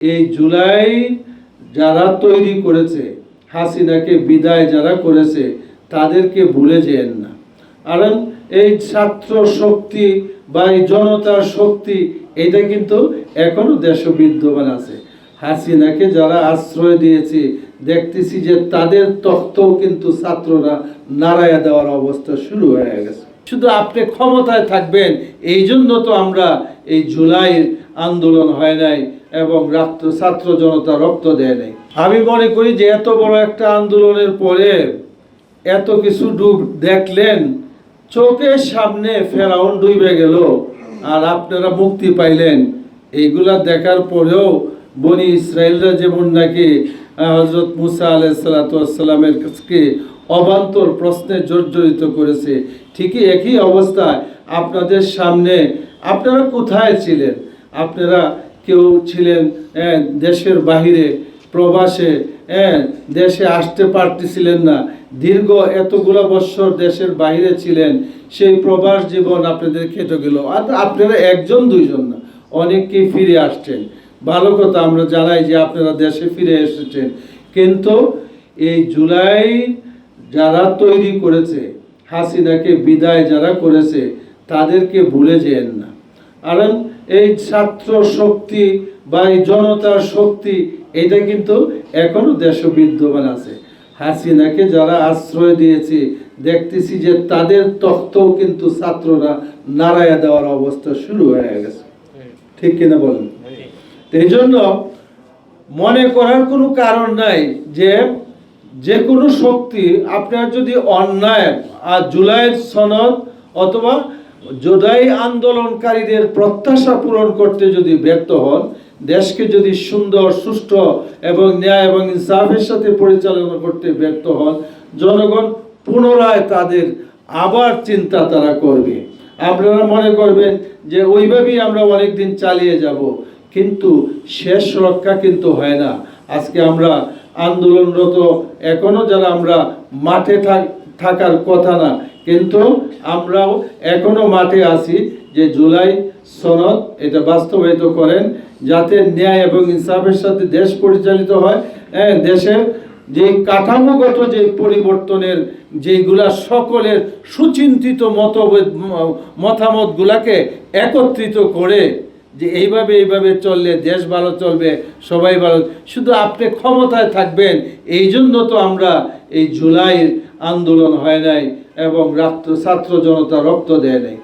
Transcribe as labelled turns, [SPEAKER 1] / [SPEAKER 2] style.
[SPEAKER 1] এই জুলাই যারা তৈরি করেছে, হাসিনাকে বিদায় যারা করেছে, তাদেরকে ভুলে যেন না। কারণ এই ছাত্র শক্তি বা এই জনতার শক্তি এটা কিন্তু এখনো দেশে বিদ্যমান আছে। হাসিনাকে যারা আশ্রয় দিয়েছে, দেখতেছি যে তাদের তখ্তও কিন্তু ছাত্ররা নাড়াইয়া দেওয়ার অবস্থা শুরু হয়ে গেছে। শুধু আপনি ক্ষমতায় থাকবেন, এই জন্য তো আমরা এই জুলাইয়ের আন্দোলন হয় নাই এবং ছাত্র জনতা রক্ত দেয় নাই। আমি মনে করি যে এত বড় একটা আন্দোলনের পরে এত কিছু ডুব দেখলেন, চোখের সামনে ফেরাউন ডুবে গেল আর আপনারা মুক্তি পাইলেন। এইগুলা দেখার পরেও বনি ইসরায়েলরা যেমন নাকি হযরত মুসা আলাইহিস সালামের কাছে অবান্তর প্রশ্নে জর্জরিত করেছে, ঠিকই একই অবস্থায় আপনাদের সামনে আপনারা কোথায় ছিলেন? আপনারা কেউ ছিলেন দেশের বাহিরে, প্রবাসে, দেশে আসতে পারতেছিলেন না। দীর্ঘ এতগুলো বছর দেশের বাইরে ছিলেন, সেই প্রবাস জীবন আপনাদের কেটে গেল। আর আপনারা একজন দুইজন না, অনেককেই ফিরে আসছেন। ভালো কথা, আমরা জানাই যে আপনারা দেশে ফিরে এসেছেন। কিন্তু এই জুলাই যারা তৈরি করেছে, হাসিনাকে বিদায় যারা করেছে, তাদেরকে ভুলে যেন না। কারণ এই ছাত্র শক্তি বা এই জনতার শক্তি এটা কিন্তু এখনো দেশে বিদ্যমান আছে। হাসিনাকে যারা আশ্রয় দিয়েছে, দেখতেছি যে তাদের তখ্তও কিন্তু ছাত্ররা নাড়াইয়া দেওয়ার অবস্থা শুরু হয়ে গেছে। ঠিক কিনা বলেন? এই জন্য মনে করার কোনো কারণ নাই যে কোনো শক্তি আপনার যদি অন্যায় আর জুলাইয়ের সনদ অথবা জুলাই আন্দোলনকারীদের প্রত্যাশা পূরণ করতে যদি ব্যর্থ হন, দেশকে যদি সুন্দর, সুষ্ঠু এবং ন্যায় এবং ইনসাফের সাথে পরিচালনা করতে ব্যর্থ হন, জনগণ পুনরায় তাদের আবার চিন্তা তারা করবে। আপনারা মনে করবেন যে ওইভাবেই আমরা অনেকদিন চালিয়ে যাব, কিন্তু শেষ রক্ষা কিন্তু হয় না। আজকে আমরা আন্দোলনরত এখনো যারা আমরা মাঠে থাকার কথা না, কিন্তু আমরাও এখনো মাঠে আছি যে জুলাই সনদ এটা বাস্তবায়িত করেন, যাতে ন্যায় এবং ইনসাফের সাথে দেশ পরিচালিত হয়। দেশের যে কাঠামোগত যে পরিবর্তনের যেগুলা সকলের সুচিন্তিত মতামতগুলাকে একত্রিত করে যে এইভাবে চললে দেশ ভালো চলবে, সবাই ভালো। শুধু আপনি ক্ষমতায় থাকবেন, এই জন্য তো আমরা এই জুলাইয়ের আন্দোলন হয় নাই এবং ছাত্র জনতা রক্ত দেয় নাই।